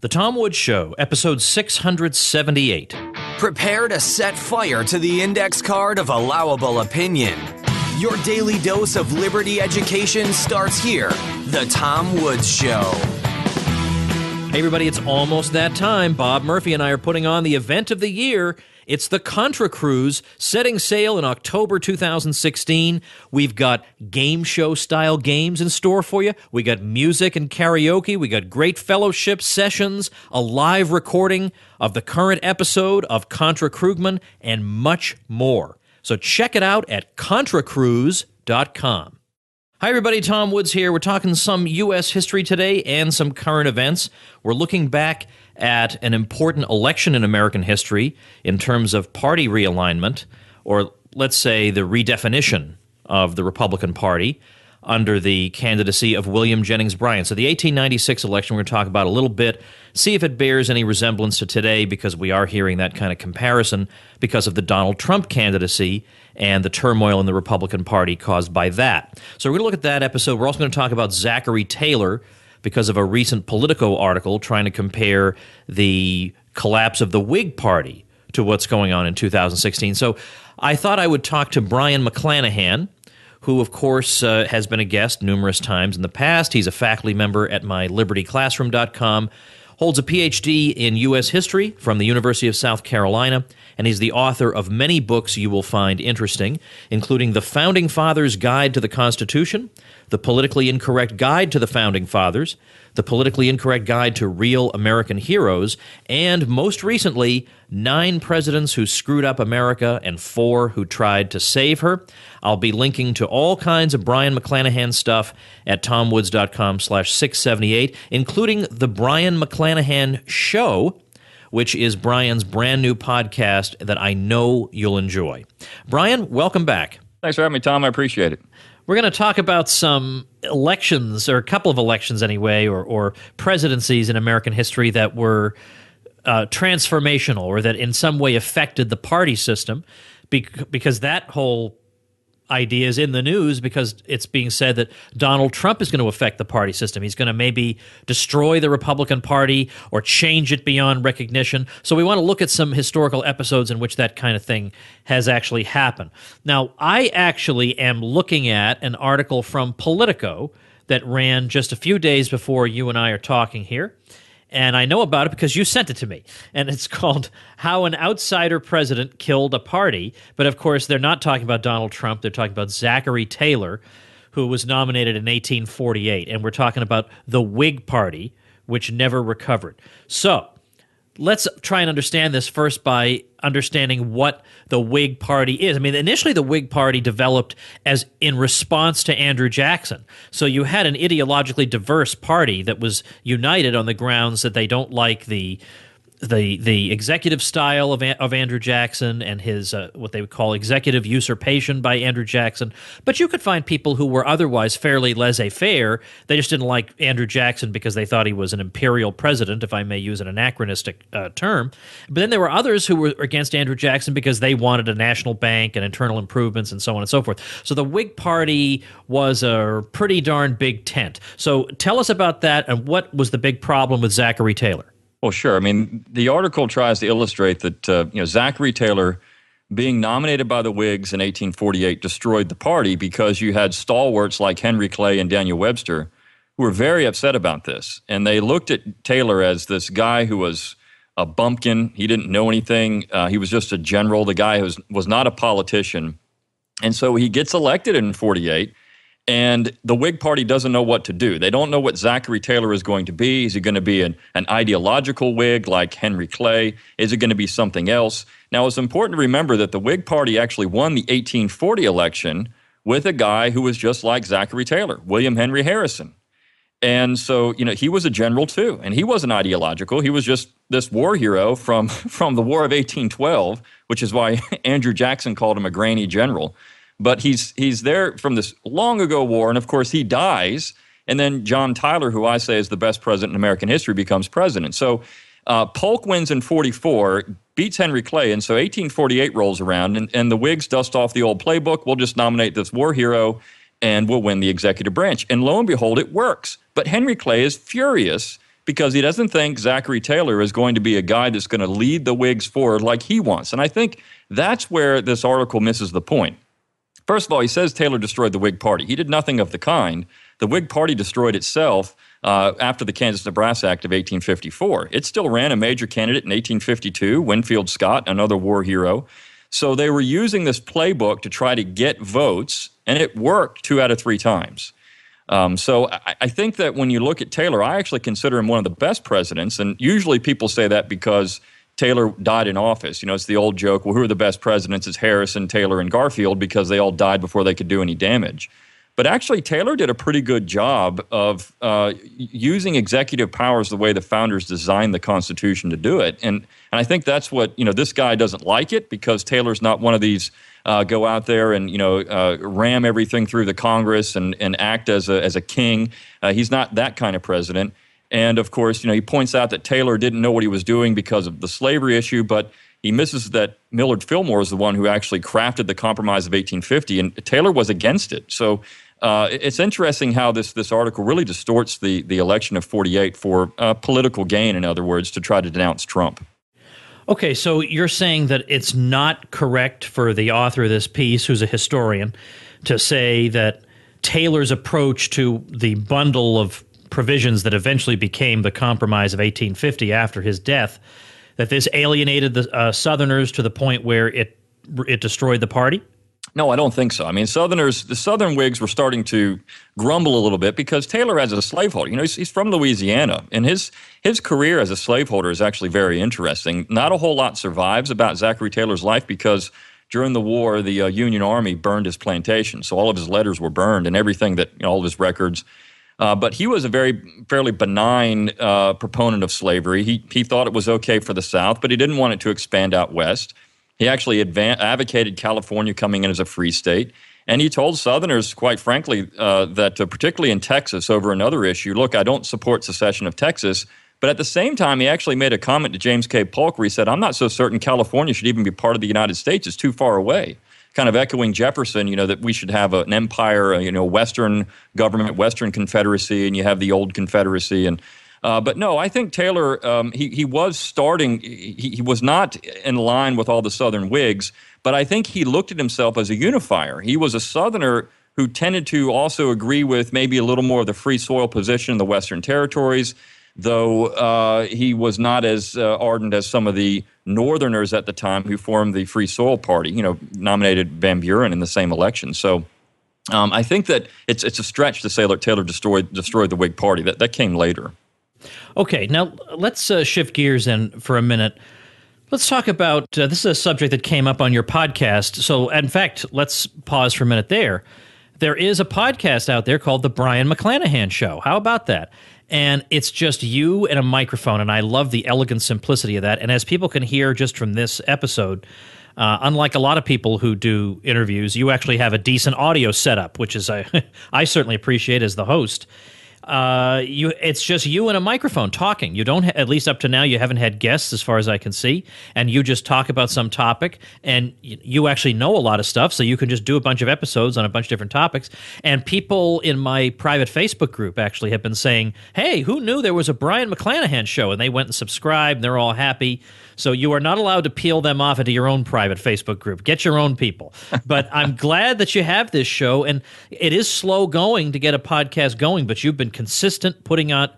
The Tom Woods Show, episode 678. Prepare to set fire to the index card of allowable opinion. Your daily dose of liberty education starts here. The Tom Woods Show. Hey everybody, it's almost that time. Bob Murphy and I are putting on the event of the year. It's the Contra Cruise, setting sail in October 2016. We've got game show style games in store for you. We got music and karaoke. We got great fellowship sessions, a live recording of the current episode of Contra Krugman, and much more. So check it out at ContraCruise.com. Hi everybody, Tom Woods here. We're talking some U.S. history today and some current events. We're looking back at an important election in American history in terms of party realignment, or let's say the redefinition of the Republican Party under the candidacy of William Jennings Bryan. So the 1896 election we're going to talk about a little bit, see if it bears any resemblance to today, because we are hearing that kind of comparison because of the Donald Trump candidacy and the turmoil in the Republican Party caused by that. So we're going to look at that episode. We're also going to talk about Zachary Taylor because of a recent Politico article trying to compare the collapse of the Whig Party to what's going on in 2016. So I thought I would talk to Brian McClanahan, who, of course, has been a guest numerous times in the past. He's a faculty member at mylibertyclassroom.com, holds a Ph.D. in U.S. history from the University of South Carolina, and he's the author of many books you will find interesting, including The Founding Fathers' Guide to the Constitution, The Politically Incorrect Guide to the Founding Fathers, The Politically Incorrect Guide to Real American Heroes, and most recently, 9 Presidents Who Screwed Up America and 4 Who Tried to Save Her. I'll be linking to all kinds of Brian McClanahan stuff at tomwoods.com/678, including The Brian McClanahan Show, which is Brian's brand new podcast that I know you'll enjoy. Brian, welcome back. Thanks for having me, Tom. I appreciate it. We're going to talk about some elections, or a couple of elections anyway, or presidencies in American history that were transformational, or that in some way affected the party system, because that whole idea is in the news because it's being said that Donald Trump is going to affect the party system. He's going to maybe destroy the Republican Party or change it beyond recognition. So we want to look at some historical episodes in which that kind of thing has actually happened. Now, I actually am looking at an article from Politico that ran just a few days before you and I are talking here. And I know about it because you sent it to me. And it's called How an Outsider President Killed a Party. But of course, they're not talking about Donald Trump. They're talking about Zachary Taylor, who was nominated in 1848. And we're talking about the Whig Party, which never recovered. So let's try and understand this first by understanding what the Whig Party is. I mean, initially the Whig Party developed as in response to Andrew Jackson. So you had an ideologically diverse party that was united on the grounds that they don't like the executive style of Andrew Jackson and his what they would call executive usurpation by Andrew Jackson. But you could find people who were otherwise fairly laissez-faire. They just didn't like Andrew Jackson because they thought he was an imperial president, if I may use an anachronistic term. But then there were others who were against Andrew Jackson because they wanted a national bank and internal improvements and so on and so forth. So the Whig Party was a pretty darn big tent. So tell us about that, and what was the big problem with Zachary Taylor? Well, sure. I mean, the article tries to illustrate that Zachary Taylor being nominated by the Whigs in 1848 destroyed the party because you had stalwarts like Henry Clay and Daniel Webster who were very upset about this. And they looked at Taylor as this guy who was a bumpkin. He didn't know anything. He was just a general. The guy was not a politician. And so he gets elected in 48. And the Whig Party doesn't know what to do. They don't know what Zachary Taylor is going to be. Is he going to be an ideological Whig like Henry Clay? Is it going to be something else? Now, it's important to remember that the Whig Party actually won the 1840 election with a guy who was just like Zachary Taylor, William Henry Harrison. And so, he was a general too, and he wasn't ideological. He was just this war hero from the War of 1812, which is why Andrew Jackson called him a grainy general. But he's there from this long ago war, and of course he dies, and then John Tyler, who I say is the best president in American history, becomes president. So Polk wins in 44, beats Henry Clay, and so 1848 rolls around, and the Whigs dust off the old playbook. We'll just nominate this war hero, and we'll win the executive branch. And lo and behold, it works. But Henry Clay is furious because he doesn't think Zachary Taylor is going to be a guy that's going to lead the Whigs forward like he wants. And I think that's where this article misses the point. First of all, he says Taylor destroyed the Whig Party. He did nothing of the kind. The Whig Party destroyed itself after the Kansas-Nebraska Act of 1854. It still ran a major candidate in 1852, Winfield Scott, another war hero. So they were using this playbook to try to get votes, and it worked 2 out of 3 times. So I think that when you look at Taylor, I actually consider him one of the best presidents, and usually people say that because Taylor died in office. You know, it's the old joke, well, who are the best presidents? It's Harrison, Taylor, and Garfield because they all died before they could do any damage. But actually, Taylor did a pretty good job of using executive powers the way the founders designed the Constitution to do it. And I think that's what, this guy doesn't like it because Taylor's not one of these go out there and, ram everything through the Congress and act as a king. He's not that kind of president. And, of course, he points out that Taylor didn't know what he was doing because of the slavery issue, but he misses that Millard Fillmore is the one who actually crafted the Compromise of 1850, and Taylor was against it. So it's interesting how this article really distorts the election of 48 for political gain, in other words, to try to denounce Trump. Okay, so you're saying that it's not correct for the author of this piece, who's a historian, to say that Taylor's approach to the bundle of provisions that eventually became the Compromise of 1850 after his death, that this alienated the Southerners to the point where it destroyed the party? No, I don't think so. I mean, the Southern Whigs were starting to grumble a little bit because Taylor, as a slaveholder, he's from Louisiana, and his career as a slaveholder is actually very interesting. Not a whole lot survives about Zachary Taylor's life because during the war, the Union Army burned his plantation, so all of his letters were burned and everything all of his records. But he was a fairly benign proponent of slavery. He thought it was okay for the South, but he didn't want it to expand out west. He actually advocated California coming in as a free state. And he told Southerners, quite frankly, that particularly in Texas over another issue, look, I don't support secession of Texas. But at the same time, he actually made a comment to James K. Polk where he said, I'm not so certain California should even be part of the United States. It's too far away. Kind of echoing Jefferson, that we should have an empire, Western government, Western Confederacy, and you have the old Confederacy. But no, I think Taylor, he was starting, he was not in line with all the Southern Whigs, but I think he looked at himself as a unifier. He was a Southerner who tended to also agree with maybe a little more of the free soil position in the Western territories, though he was not as ardent as some of the Northerners at the time who formed the Free Soil Party, nominated Van Buren in the same election. So I think that it's a stretch to say that Taylor destroyed the Whig Party. That came later. Okay, now let's shift gears then for a minute. Let's talk about, this is a subject that came up on your podcast. So, in fact, let's pause for a minute there. There is a podcast out there called The Brion McClanahan Show. How about that? And it's just you and a microphone, and I love the elegant simplicity of that. And as people can hear just from this episode, unlike a lot of people who do interviews, you actually have a decent audio setup, which is I certainly appreciate as the host. It's just you and a microphone talking. You don't, at least up to now, you haven't had guests as far as I can see, and you just talk about some topic, and you actually know a lot of stuff, so you can just do a bunch of episodes on a bunch of different topics. And people in my private Facebook group actually have been saying, hey, who knew there was a Brion McClanahan show? And they went and subscribed, and they're all happy. So you are not allowed to peel them off into your own private Facebook group. Get your own people. But I'm glad that you have this show, and it is slow going to get a podcast going, but you've been consistent putting out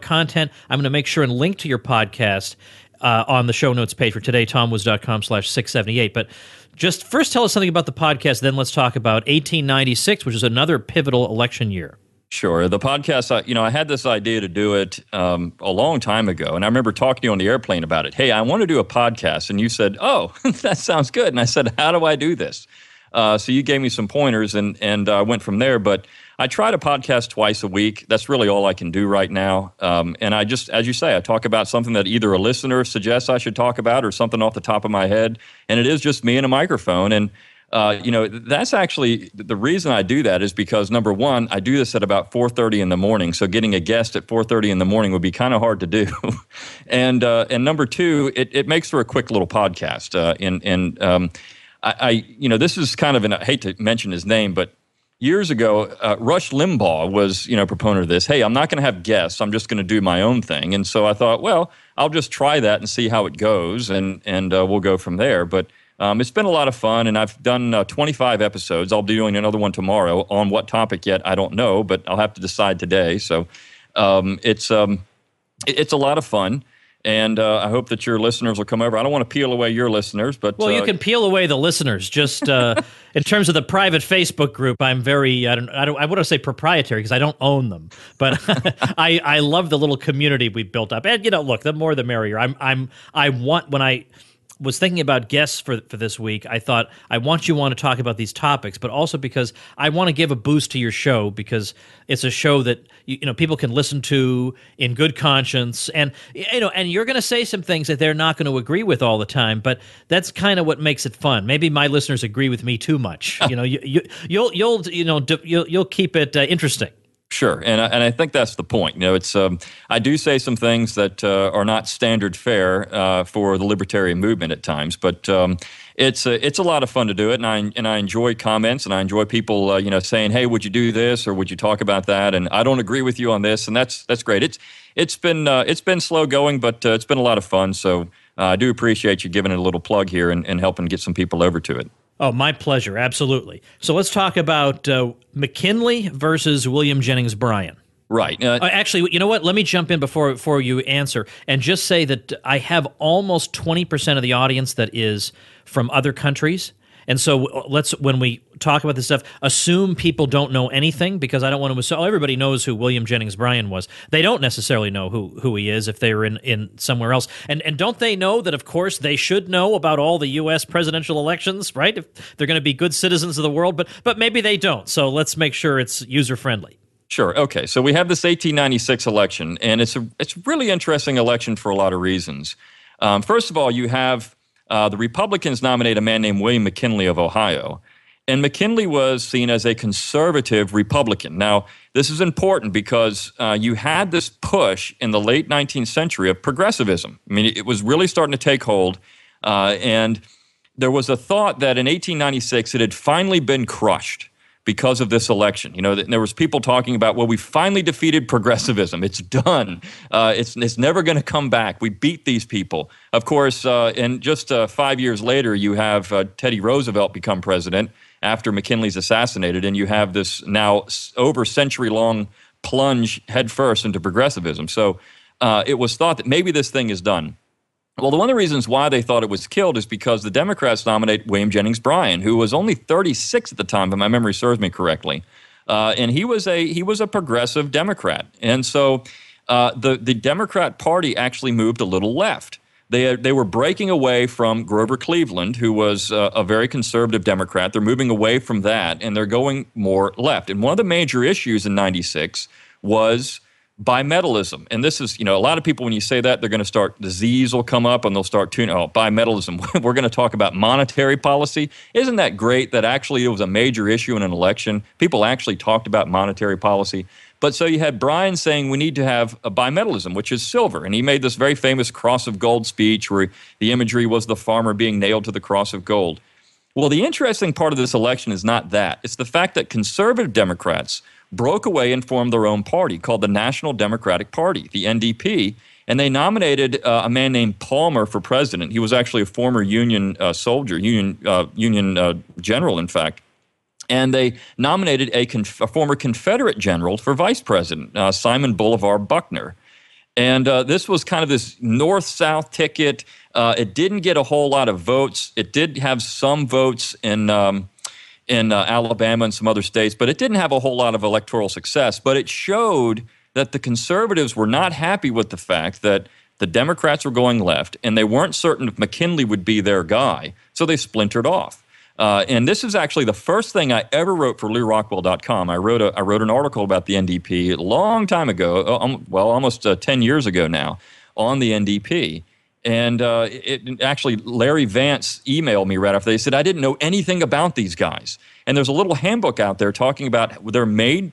content. I'm going to make sure and link to your podcast on the show notes page for today, tomwoods.com/678. But just first tell us something about the podcast, then let's talk about 1896, which is another pivotal election year. Sure. The podcast, I had this idea to do it a long time ago, and I remember talking to you on the airplane about it. Hey, I want to do a podcast, and you said, oh, that sounds good. And I said, how do I do this? So you gave me some pointers, and I went from there. But I try to podcast twice a week. That's really all I can do right now. And I just, as you say, I talk about something that either a listener suggests I should talk about or something off the top of my head. And it is just me and a microphone. And that's actually the reason I do that is because, number one, I do this at about 4:30 in the morning. So getting a guest at 4:30 in the morning would be kind of hard to do. And number two, it makes for a quick little podcast. I this is kind of I hate to mention his name, but years ago, Rush Limbaugh was, proponent of this. Hey, I'm not going to have guests. I'm just going to do my own thing. And so I thought, well, I'll just try that and see how it goes, and we'll go from there. But it's been a lot of fun, and I've done 25 episodes. I'll be doing another one tomorrow. On what topic yet, I don't know, but I'll have to decide today. So it's a lot of fun. And I hope that your listeners will come over. I don't want to peel away your listeners, but well, you can peel away the listeners. Just in terms of the private Facebook group, I'm very I want to say proprietary because I don't own them, but I love the little community we've built up. And look, the more the merrier. I want when I was thinking about guests for this week, I thought I want to talk about these topics, but also because I want to give a boost to your show because it's a show that people can listen to in good conscience, and and you're going to say some things that they're not going to agree with all the time, but that's kind of what makes it fun. Maybe my listeners agree with me too much. You'll keep it interesting. Sure, and I think that's the point. It's I do say some things that are not standard fare for the libertarian movement at times, but it's a lot of fun to do it, and I enjoy comments, and I enjoy people saying, "Hey, would you do this or would you talk about that?" And I don't agree with you on this, and that's great. It's been slow going, but it's been a lot of fun. So I do appreciate you giving it a little plug here and helping get some people over to it. Oh, my pleasure. Absolutely. So let's talk about McKinley versus William Jennings Bryan. Right. Actually, you know what? Let me jump in before you answer and just say that I have almost 20% of the audience that is from other countries. And so when we talk about this stuff, assume people don't know anything because I don't want to assume everybody knows who William Jennings Bryan was. They don't necessarily know who he is if they were in somewhere else. And don't they know that, of course, they should know about all the U.S. presidential elections, right? If they're going to be good citizens of the world, but maybe they don't. So let's make sure it's user-friendly. Sure. Okay. So we have this 1896 election, and it's a really interesting election for a lot of reasons. First of all, you have the Republicans nominate a man named William McKinley of Ohio. And McKinley was seen as a conservative Republican. Now, this is important because you had this push in the late 19th century of progressivism. I mean, it was really starting to take hold. And there was a thought that in 1896 it had finally been crushed because of this election. There was people talking about, well, we finally defeated progressivism. It's done. It's never going to come back. We beat these people. Of course, and just 5 years later, you have Teddy Roosevelt become president after McKinley's assassinated, and you have this now over century-long plunge headfirst into progressivism. So it was thought that maybe this thing is done. Well, one of the reasons why they thought it was killed is because the Democrats nominate William Jennings Bryan, who was only 36 at the time, if my memory serves me correctly, and he was a progressive Democrat, and so the Democrat Party actually moved a little left. They were breaking away from Grover Cleveland, who was a very conservative Democrat. They're moving away from that, and they're going more left. And one of the major issues in '96 was bimetallism. And this is, a lot of people, when you say that, they're going to start, the Z's will come up and they'll start tuning, bimetallism. We're going to talk about monetary policy. Isn't that great that actually it was a major issue in an election? People actually talked about monetary policy. But so you had Bryan saying we need to have a bimetallism, which is silver. And he made this very famous cross of gold speech where the imagery was the farmer being nailed to the cross of gold. Well, the interesting part of this election is not that. It's the fact that conservative Democrats broke away and formed their own party called the National Democratic Party, the NDP, and they nominated a man named Palmer for president. He was actually a former Union soldier, Union general, in fact. And they nominated a former Confederate general for vice president, Simon Bolivar Buckner. And this was kind of this north-south ticket. It didn't get a whole lot of votes. It did have some votes in Alabama and some other states, but it didn't have a whole lot of electoral success. But it showed that the conservatives were not happy with the fact that the Democrats were going left, and they weren't certain if McKinley would be their guy, so they splintered off. And this is actually the first thing I ever wrote for LewRockwell.com. I wrote an article about the NDP a long time ago, almost 10 years ago now, on the NDP. And actually, Larry Vance emailed me right after. They said, I didn't know anything about these guys. And there's a little handbook out there talking about their main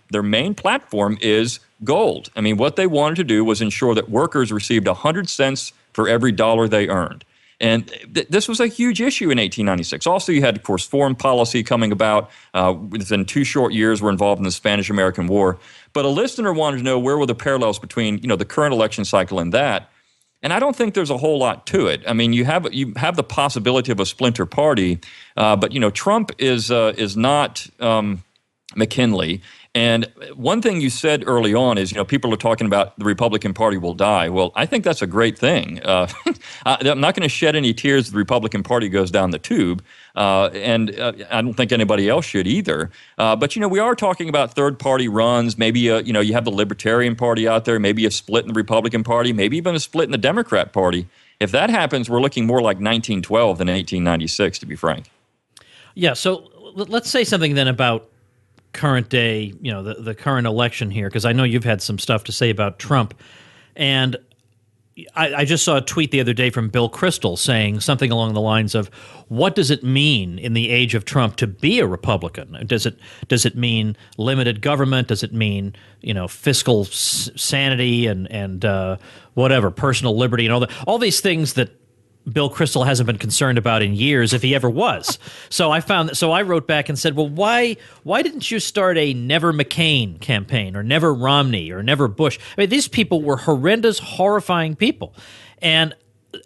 platform is gold. I mean, what they wanted to do was ensure that workers received 100 cents for every dollar they earned. And this was a huge issue in 1896. Also, you had, of course, foreign policy coming about. Within 2 short years, we're involved in the Spanish-American War. But a listener wanted to know where were the parallels between, the current election cycle and that. And I don't think there's a whole lot to it. I mean, you have the possibility of a splinter party, but Trump is not McKinley. And one thing you said early on is, people are talking about the Republican Party will die. Well, I think that's a great thing. I'm not going to shed any tears if the Republican Party goes down the tube, and I don't think anybody else should either. But, we are talking about third-party runs. Maybe, you have the Libertarian Party out there, maybe a split in the Republican Party, maybe even a split in the Democrat Party. If that happens, we're looking more like 1912 than 1896, to be frank. Yeah, so let's say something then about current day, the current election here, because I know you've had some stuff to say about Trump. And I just saw a tweet the other day from Bill Kristol saying something along the lines of, what does it mean in the age of Trump to be a Republican? Does it mean limited government? Does it mean, fiscal sanity and whatever, personal liberty and all these things that Bill Kristol hasn't been concerned about in years, if he ever was. So I wrote back and said, well, why didn't you start a Never McCain campaign or Never Romney or Never Bush? I mean, these people were horrendous, horrifying people. And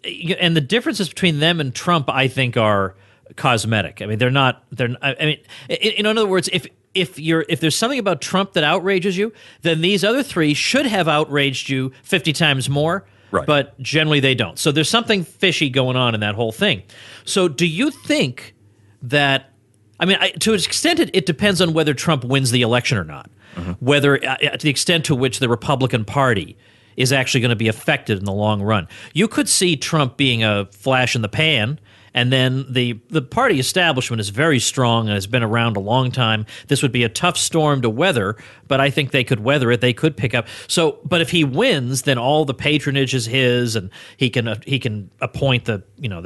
the differences between them and Trump, I think, are cosmetic. I mean, in other words, if there's something about Trump that outrages you, then these other three should have outraged you 50 times more. Right. But generally they don't. So there's something fishy going on in that whole thing. So do you think that, to an extent, it depends on whether Trump wins the election or not, whether to the extent to which the Republican Party is actually going to be affected in the long run. You could see Trump being a flash in the pan, and then the party establishment is very strong and has been around a long time. This would be a tough storm to weather, but I think they could weather it. They could pick up. So, but if he wins, then all the patronage is his, and he can appoint the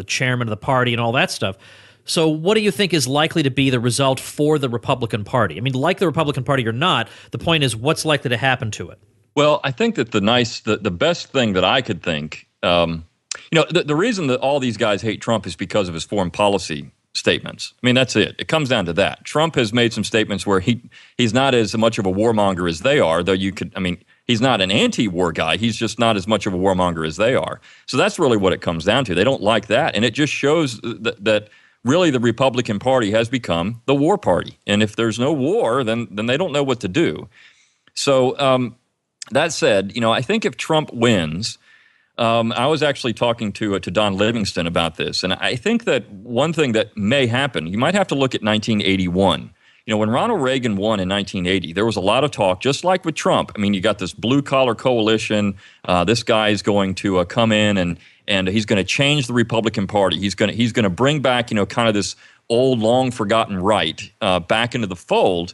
chairman of the party and all that stuff. So, what do you think is likely to be the result for the Republican Party? I mean, like the Republican Party or not, the point is what's likely to happen to it. Well, I think that the best thing that I could think. The reason that all these guys hate Trump is because of his foreign policy statements. I mean, that's it. It comes down to that. Trump has made some statements where he's not as much of a warmonger as they are, though he's not an anti-war guy. He's just not as much of a warmonger as they are. So that's really what it comes down to. They don't like that. And it just shows that really the Republican Party has become the war party. And if there's no war, then they don't know what to do. So that said, I think if Trump wins, I was actually talking to Don Livingston about this, and I think that one thing that may happen, you might have to look at 1981. When Ronald Reagan won in 1980, there was a lot of talk, just like with Trump. I mean, you got this blue-collar coalition. This guy is going to come in and he's going to change the Republican Party. He's going to bring back, kind of this old, long-forgotten right back into the fold.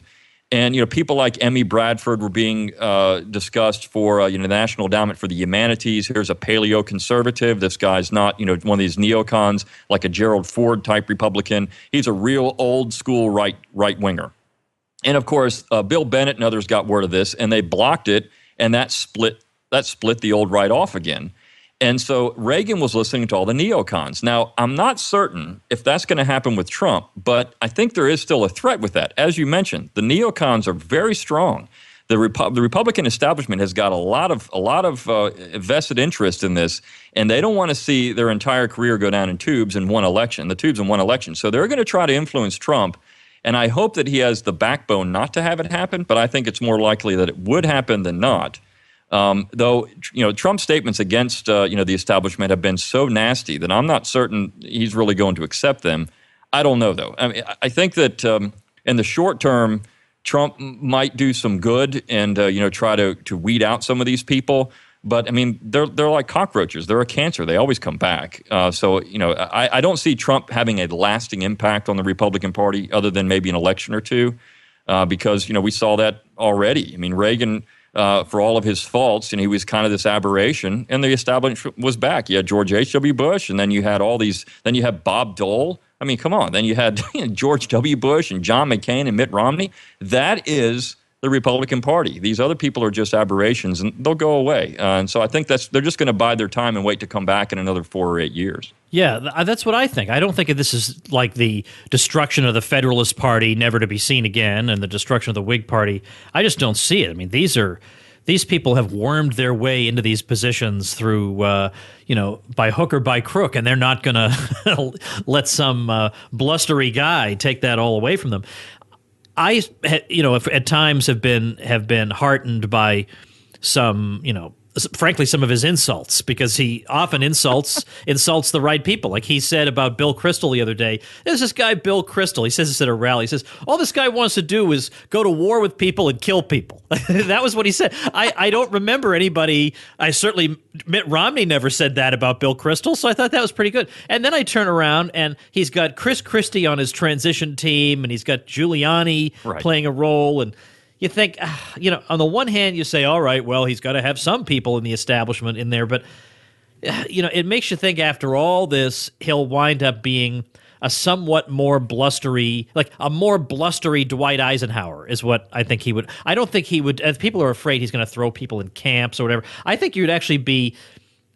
And, people like Emmy Bradford were being discussed for, the National Endowment for the Humanities. Here's a paleo-conservative. This guy's not, one of these neocons, like a Gerald Ford-type Republican. He's a real old-school right-winger. And, of course, Bill Bennett and others got word of this, and they blocked it, and that split the old right off again. And so Reagan was listening to all the neocons. Now, I'm not certain if that's going to happen with Trump, but I think there is still a threat with that. As you mentioned, the neocons are very strong. The Republican establishment has got a lot of vested interest in this, and they don't want to see their entire career go down in tubes in one election. So they're going to try to influence Trump, and I hope that he has the backbone not to have it happen, but I think it's more likely that it would happen than not. Though, Trump's statements against, the establishment have been so nasty that I'm not certain he's really going to accept them. I don't know, though. I mean, I think that in the short term, Trump might do some good and, try to weed out some of these people. But, I mean, they're like cockroaches. They're a cancer. They always come back. So, I don't see Trump having a lasting impact on the Republican Party other than maybe an election or two because, we saw that already. I mean, Reagan... for all of his faults, and he was kind of this aberration, and the establishment was back. You had George H.W. Bush, and then you had then you had Bob Dole. I mean, come on. Then you had George W. Bush and John McCain and Mitt Romney. That is the Republican Party. These other people are just aberrations, and they'll go away. And so I think they're just going to bide their time and wait to come back in another 4 or 8 years. Yeah, that's what I think. I don't think this is like the destruction of the Federalist Party, never to be seen again, and the destruction of the Whig Party. I just don't see it. I mean, these people have wormed their way into these positions through, by hook or by crook, and they're not going to let some blustery guy take that all away from them. I, at times have been heartened by some, frankly, some of his insults, because he often insults the right people. Like he said about Bill Kristol the other day. There's this guy, Bill Kristol. He says this at a rally. He says, all this guy wants to do is go to war with people and kill people. That was what he said. I don't remember anybody. Mitt Romney never said that about Bill Kristol, so I thought that was pretty good. And then I turn around, and he's got Chris Christie on his transition team, and he's got Giuliani playing a role, and you think, on the one hand, you say, all right, well, he's got to have some people in the establishment in there. But, it makes you think after all this, he'll wind up being a somewhat more blustery, Dwight Eisenhower is what I think he would. I don't think he would, as people are afraid he's going to throw people in camps or whatever. I think you'd actually be,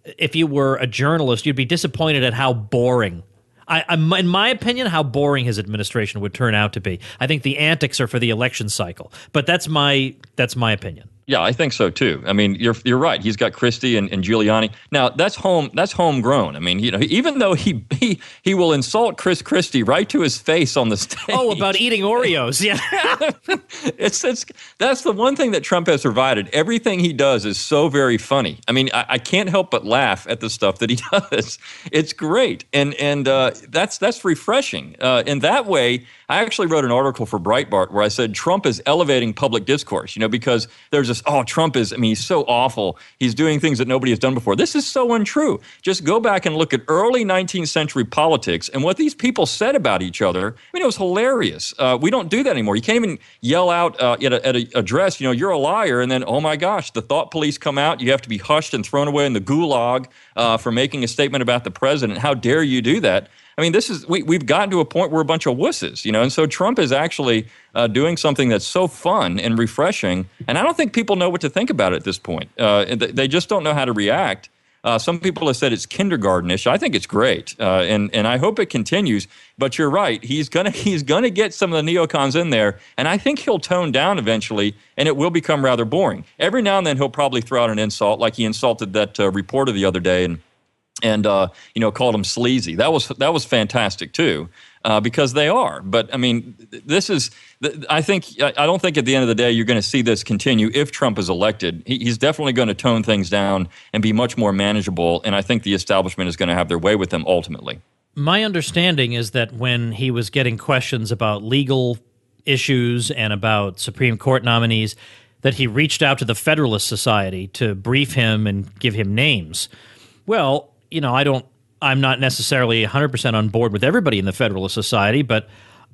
if you were a journalist, you'd be disappointed at how boring in my opinion, how boring his administration would turn out to be. I think the antics are for the election cycle, but that's my opinion. Yeah, I think so too. I mean, you're right. He's got Christie and Giuliani. Now that's homegrown. I mean, even though he will insult Chris Christie right to his face on the stage. Oh, about eating Oreos. Yeah. That's the one thing that Trump has provided. Everything he does is so very funny. I mean, I can't help but laugh at the stuff that he does. It's great, and that's refreshing. In that way, I actually wrote an article for Breitbart where I said Trump is elevating public discourse, because there's this, Trump is, he's so awful. He's doing things that nobody has done before. This is so untrue. Just go back and look at early 19th century politics and what these people said about each other. It was hilarious. We don't do that anymore. You can't even yell out at an address, you're a liar, and then, oh my gosh, the thought police come out. You have to be hushed and thrown away in the gulag for making a statement about the president. How dare you do that? I mean, we've gotten to a point where we're a bunch of wusses, and so Trump is actually doing something that's so fun and refreshing, and I don't think people know what to think about it at this point. They just don't know how to react. Some people have said it's kindergartenish. I think it's great, and I hope it continues. But you're right; he's gonna get some of the neocons in there, and I think he'll tone down eventually, and it will become rather boring. Every now and then, he'll probably throw out an insult, like he insulted that reporter the other day, and called them sleazy. That was fantastic too, because they are. But I mean, I don't think at the end of the day you're going to see this continue if Trump is elected. He's definitely going to tone things down and be much more manageable. And I think the establishment is going to have their way with him ultimately. My understanding is that when he was getting questions about legal issues and about Supreme Court nominees, that he reached out to the Federalist Society to brief him and give him names. Well, I'm not necessarily 100% on board with everybody in the Federalist Society, but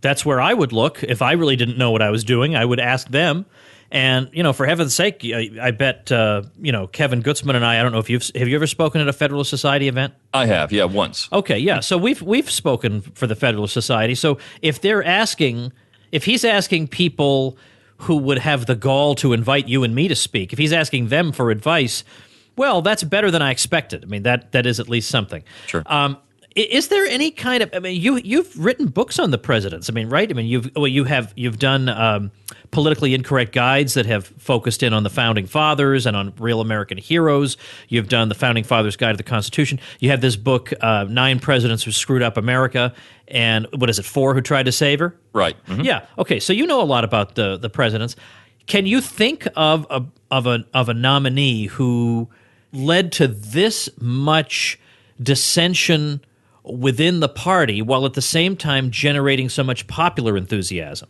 that's where I would look. If I really didn't know what I was doing, I would ask them. And, for heaven's sake, I bet, Kevin Gutzman and I don't know if have you ever spoken at a Federalist Society event? I have, yeah, once. Okay, yeah. So we've spoken for the Federalist Society. So if he's asking people who would have the gall to invite you and me to speak, if he's asking them for advice, well, that's better than I expected. I mean, that is at least something. Sure. Is there any kind of? I mean, you've written books on the presidents. I mean, right? I mean, you've done politically incorrect guides that have focused in on the founding fathers and on real American heroes. You've done the Founding Fathers Guide to the Constitution. You have this book, 9 Presidents Who Screwed Up America, and what is it, 4 Who Tried to Save Her? Right. Mm-hmm. Yeah. Okay. So you know a lot about the presidents. Can you think of a nominee who led to this much dissension within the party while at the same time generating so much popular enthusiasm?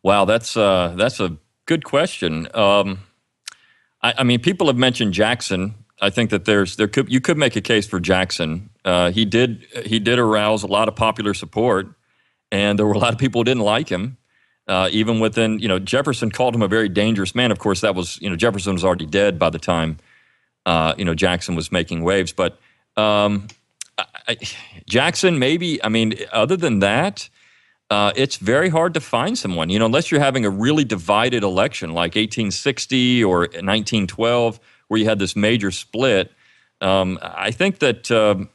Wow, that's a good question. I mean, people have mentioned Jackson. I think that you could make a case for Jackson. He did arouse a lot of popular support, and there were a lot of people who didn't like him. Even within, Jefferson called him a very dangerous man. Of course, that was, Jefferson was already dead by the time Jackson was making waves. But Jackson, maybe, I mean, other than that, it's very hard to find someone, unless you're having a really divided election like 1860 or 1912, where you had this major split. I think that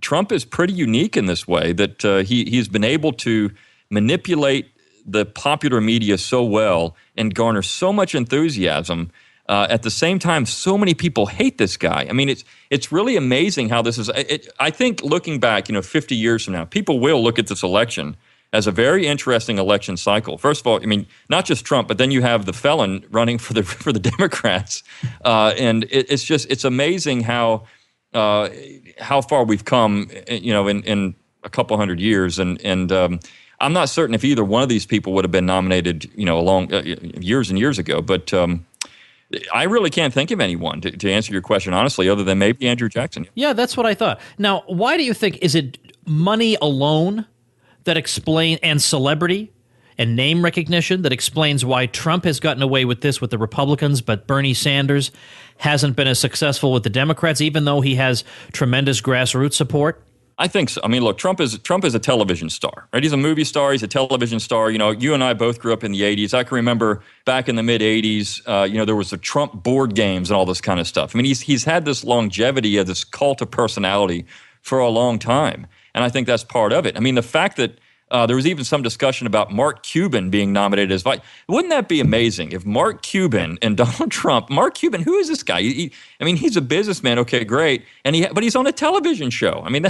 Trump is pretty unique in this way, that he's been able to manipulate the popular media so well and garner so much enthusiasm. At the same time, so many people hate this guy. I mean, it's really amazing how this is. I think looking back, 50 years from now, people will look at this election as a very interesting election cycle. First of all, I mean, not just Trump, but then you have the felon running for the Democrats, and it's amazing how far we've come, in a couple hundred years, and I'm not certain if either one of these people would have been nominated, years and years ago, but. I really can't think of anyone to answer your question honestly, other than maybe Andrew Jackson. Yeah, that's what I thought. Now, why do you think, is it money alone that and celebrity and name recognition that explains why Trump has gotten away with this with the Republicans, but Bernie Sanders hasn't been as successful with the Democrats, even though he has tremendous grassroots support? I think so. I mean, look, Trump is a television star, right? He's a movie star. He's a television star. You and I both grew up in the 80s. I can remember back in the mid 80s, there was the Trump board games and all this kind of stuff. I mean, he's had this longevity of this cult of personality for a long time. And I think that's part of it. I mean, the fact that there was even some discussion about Mark Cuban being nominated as vice. Wouldn't that be amazing if Mark Cuban and Donald Trump, Mark Cuban, who is this guy? He's a businessman. Okay, great. But he's on a television show. I mean,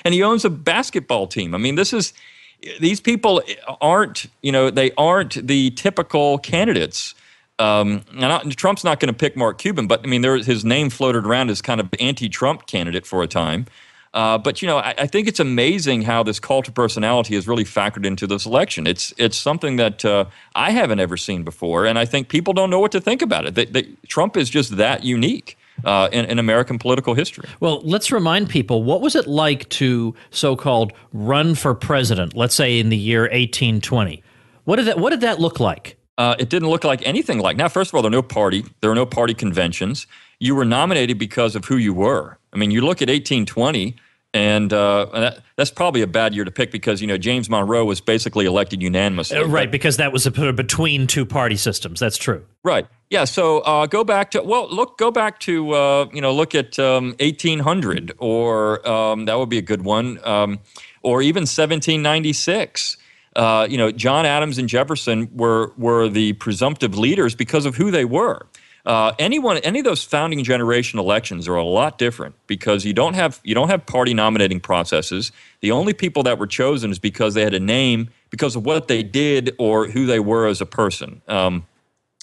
and he owns a basketball team. I mean, these people aren't, they aren't the typical candidates. Trump's not going to pick Mark Cuban, but I mean, his name floated around as kind of anti-Trump candidate for a time. But I think it's amazing how this cult of personality has really factored into this election. It's something that I haven't ever seen before, and I think people don't know what to think about it. Trump is just that unique in American political history. Well, let's remind people, what was it like to so-called run for president, let's say in the year 1820? What did that look like? It didn't look like anything like. Now, first of all, there were no party conventions. You were nominated because of who you were. I mean, you look at 1820, and that's probably a bad year to pick because, James Monroe was basically elected unanimously. Right, because that was between two party systems. That's true. Right. Yeah, so go back to, look at 1800, or that would be a good one, or even 1796. John Adams and Jefferson were the presumptive leaders because of who they were. Any of those founding generation elections are a lot different because you don't have party nominating processes. The only people that were chosen is because they had a name, because of what they did or who they were as a person. And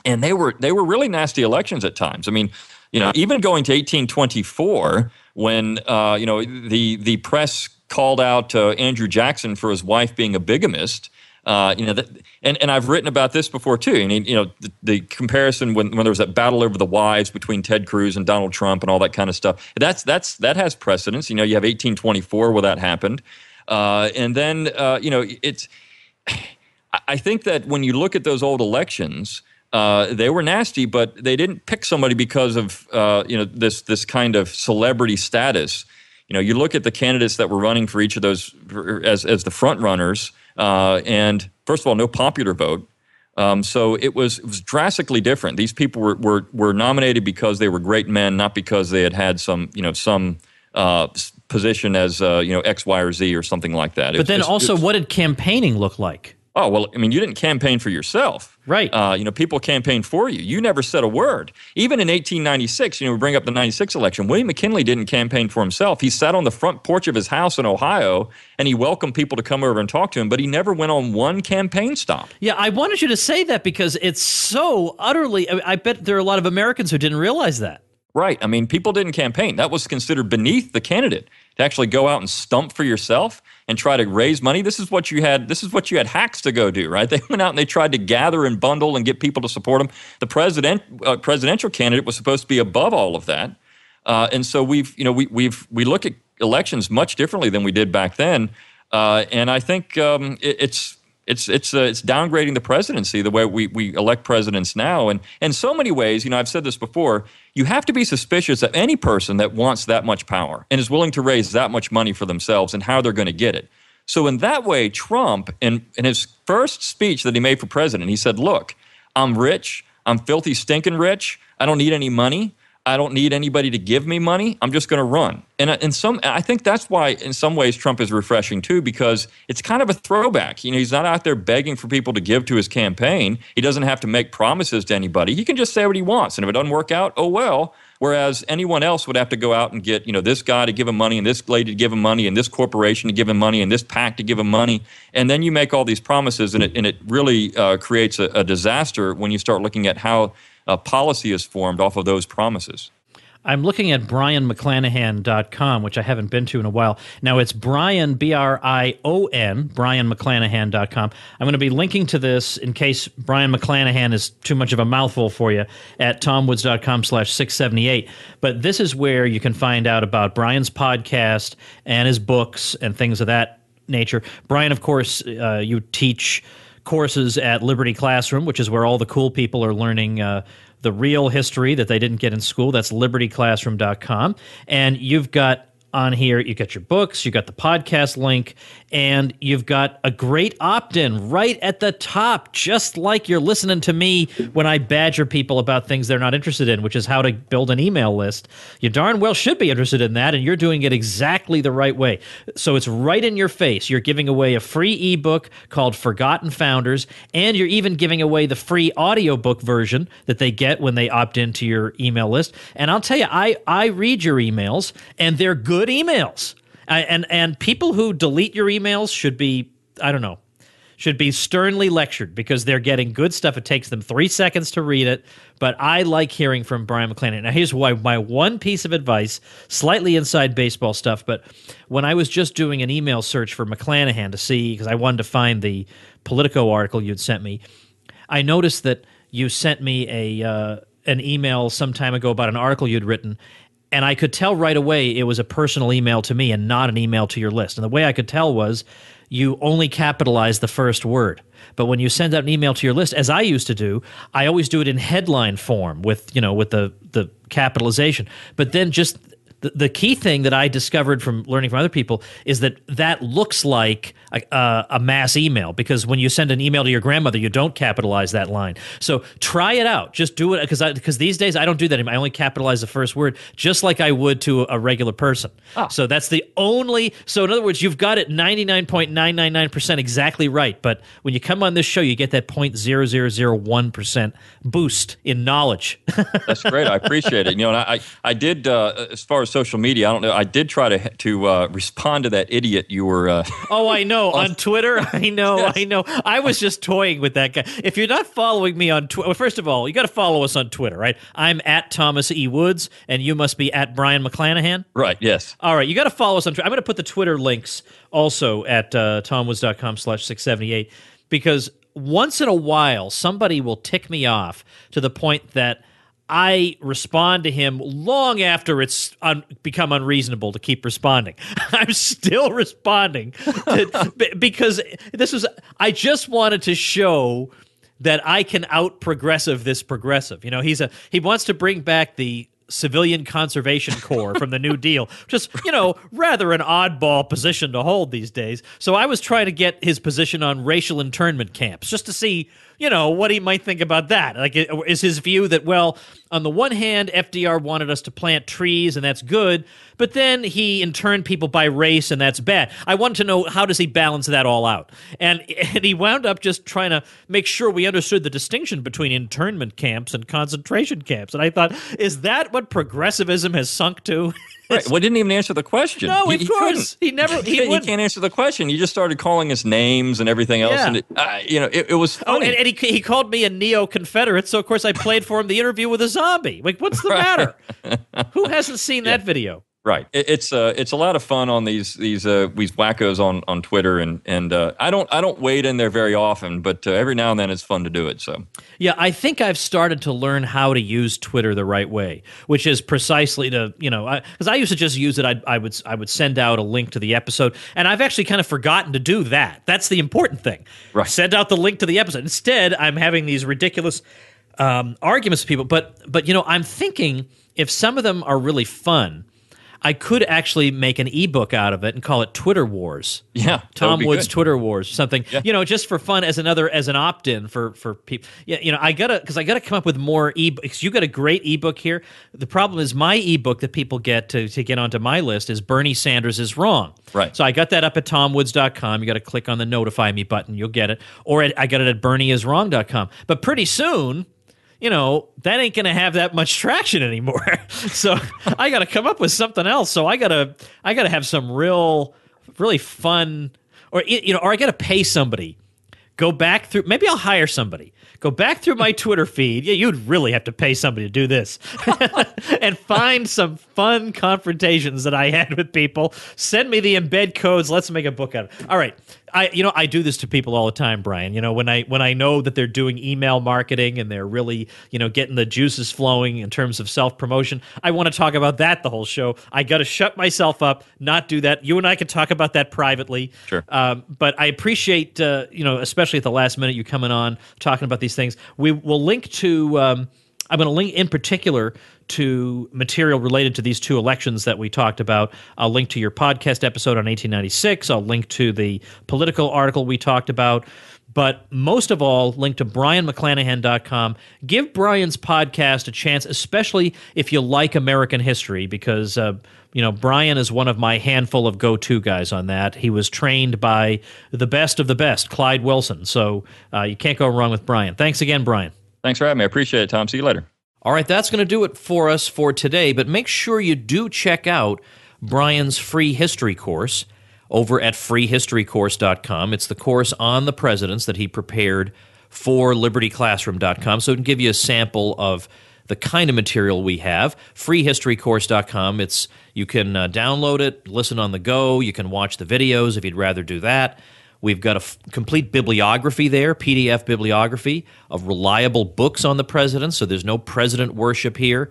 they were really nasty elections at times. I mean, even going to 1824 when the press called out Andrew Jackson for his wife being a bigamist. And I've written about this before too. I mean, the comparison when there was that battle over the wives between Ted Cruz and Donald Trump and all that kind of stuff. That has precedence. You have 1824 where that happened, and then it's. I think that when you look at those old elections, they were nasty, but they didn't pick somebody because of this kind of celebrity status. You look at the candidates that were running for each of those as the front runners. And first of all, no popular vote. So it was drastically different. These people were nominated because they were great men, not because they had some position as X, Y, or Z or something like that. But then also, what did campaigning look like? Oh, well, I mean, you didn't campaign for yourself. Right. People campaigned for you. You never said a word. Even in 1896, we bring up the 96 election, William McKinley didn't campaign for himself. He sat on the front porch of his house in Ohio, and he welcomed people to come over and talk to him, but he never went on one campaign stop. Yeah, I wanted you to say that because it's so utterly, I bet there are a lot of Americans who didn't realize that. Right. I mean, people didn't campaign. That was considered beneath the candidate to actually go out and stump for yourself and try to raise money. This is what you had hacks to go do, right? They went out and they tried to gather and bundle and get people to support them. The presidential candidate was supposed to be above all of that. And so we look at elections much differently than we did back then. And I think it's downgrading the presidency the way we elect presidents now. And in so many ways, I've said this before, you have to be suspicious of any person that wants that much power and is willing to raise that much money for themselves and how they're going to get it. So in that way, Trump, in his first speech that he made for president, he said, look, I'm rich. I'm filthy stinking rich. I don't need any money. I don't need anybody to give me money. I'm just going to run. And I think that's why, in some ways, Trump is refreshing too, because it's kind of a throwback. He's not out there begging for people to give to his campaign. He doesn't have to make promises to anybody. He can just say what he wants, and if it doesn't work out, oh well. Whereas anyone else would have to go out and get, this guy to give him money, and this lady to give him money, and this corporation to give him money, and this PAC to give him money, and then you make all these promises, and it really creates a disaster when you start looking at how policy is formed off of those promises. I'm looking at BrianMcClanahan.com, which I haven't been to in a while. Now, it's Brian, B-R-I-O-N, BrianMcClanahan.com. I'm going to be linking to this in case Brian McClanahan is too much of a mouthful for you at TomWoods.com/678. But this is where you can find out about Brian's podcast and his books and things of that nature. Brian, of course, you teach courses at Liberty Classroom, which is where all the cool people are learning the real history that they didn't get in school. That's libertyclassroom.com. And you've got on here, you got your books, you got the podcast link, and you've got a great opt-in right at the top, just like you're listening to me when I badger people about things they're not interested in, which is how to build an email list. You darn well should be interested in that, and you're doing it exactly the right way. So it's right in your face. You're giving away a free ebook called Forgotten Founders, and you're even giving away the free audiobook version that they get when they opt into your email list. And I'll tell you, I read your emails, and they're good emails. And people who delete your emails should be, should be sternly lectured because they're getting good stuff. It takes them 3 seconds to read it, but I like hearing from Brian McClanahan. Now, here's why my one piece of advice, slightly inside baseball stuff, but when I was just doing an email search for McClanahan to see, because I wanted to find the Politico article you'd sent me, I noticed that you sent me an email some time ago about an article you'd written, and I could tell right away it was a personal email to me and not an email to your list. And the way I could tell was you only capitalized the first word. But when you send out an email to your list, as I used to do, I always do it in headline form with the capitalization. But then just the key thing that I discovered from learning from other people is that looks like a mass email, because when you send an email to your grandmother, you don't capitalize that line. So try it out. Just do it, because these days I don't do that anymore. I only capitalize the first word, just like I would to a regular person. Oh. So that's the only. So in other words, you've got it 99.999% exactly right. But when you come on this show, you get that 0.0001% boost in knowledge. That's great. I appreciate it. And I did as far as social media, I don't know. I did try to respond to that idiot you were. Oh, I know. On Twitter, I know. Yes. I know. I was just toying with that guy. If you're not following me on Twitter, well, first of all, you got to follow us on Twitter, right? I'm at Thomas E. Woods, and you must be at Brian McClanahan. Right. Yes. All right. You got to follow us on Twitter. I'm going to put the Twitter links also at TomWoods.com/678, because once in a while somebody will tick me off to the point that I respond to him long after it's become unreasonable to keep responding. I'm still responding because I just wanted to show that I can out-progressive this progressive. He wants to bring back the Civilian Conservation Corps from the New Deal. Just, rather an oddball position to hold these days. So I was trying to get his position on racial internment camps just to see, what he might think about that. Like, is his view that, well, on the one hand, FDR wanted us to plant trees, and that's good, but then he interned people by race, and that's bad. I wanted to know, how does he balance that all out? And he wound up just trying to make sure we understood the distinction between internment camps and concentration camps. And I thought, is that what progressivism has sunk to? Right. Well, didn't even answer the question. No, of course. He never. He can't answer the question. You just started calling us names and everything else, and it was funny. Oh, and he called me a neo-Confederate, so of course I played for him the interview with a zombie. Like, what's the matter? Who hasn't seen that video? Right. It's a lot of fun on these wackos on Twitter, and I don't wade in there very often, but every now and then it's fun to do it. So yeah, I think I've started to learn how to use Twitter the right way, which is precisely to because I used to just use it. I would send out a link to the episode, and I've actually kind of forgotten to do that. That's the important thing. Right. Send out the link to the episode. Instead, I'm having these ridiculous arguments with people. But I'm thinking if some of them are really fun, I could actually make an ebook out of it and call it Twitter Wars. Yeah, Tom Woods good. Twitter Wars, something. Yeah. Just for fun as an opt-in for people. Yeah, I gotta come up with more ebooks. You got a great ebook here. The problem is my ebook that people get to get onto my list is Bernie Sanders is Wrong. Right. So I got that up at tomwoods.com. You got to click on the notify me button. You'll get it. Or I got it at bernieiswrong.com. But pretty soon, that ain't going to have that much traction anymore. So I got to come up with something else. So I got to have some really fun, or I got to pay somebody. Go back through, maybe I'll hire somebody. Go back through my Twitter feed. Yeah, you'd really have to pay somebody to do this. And find some fun confrontations that I had with people. Send me the embed codes. Let's make a book out of it. All right. I do this to people all the time, Brian. When I know that they're doing email marketing and they're really, getting the juices flowing in terms of self-promotion, I want to talk about that the whole show. I got to shut myself up, not do that. You and I can talk about that privately. Sure. But I appreciate, especially at the last minute, you coming on, talking about these things. We will link to, I'm going to link in particular to material related to these two elections that we talked about. I'll link to your podcast episode on 1896. I'll link to the political article we talked about. But most of all, link to brianmcclanahan.com. Give Brian's podcast a chance, especially if you like American history, because Brian is one of my handful of go-to guys on that. He was trained by the best of the best, Clyde Wilson. So you can't go wrong with Brian. Thanks again, Brian. Thanks for having me. I appreciate it, Tom. See you later. All right, that's going to do it for us for today, but make sure you do check out Brian's free history course over at freehistorycourse.com. It's the course on the presidents that he prepared for libertyclassroom.com, so it can give you a sample of the kind of material we have. Freehistorycourse.com. You can download it, listen on the go. You can watch the videos if you'd rather do that. We've got a complete bibliography there, PDF bibliography of reliable books on the presidents, so there's no president worship here.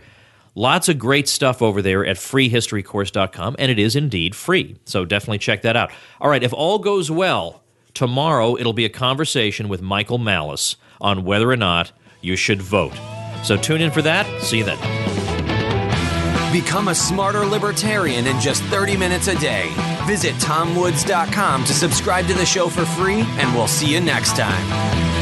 Lots of great stuff over there at freehistorycourse.com, and it is indeed free, so definitely check that out. All right, if all goes well, tomorrow it'll be a conversation with Michael Malice on whether or not you should vote. So tune in for that. See you then. Become a smarter libertarian in just 30 minutes a day. Visit tomwoods.com to subscribe to the show for free, and we'll see you next time.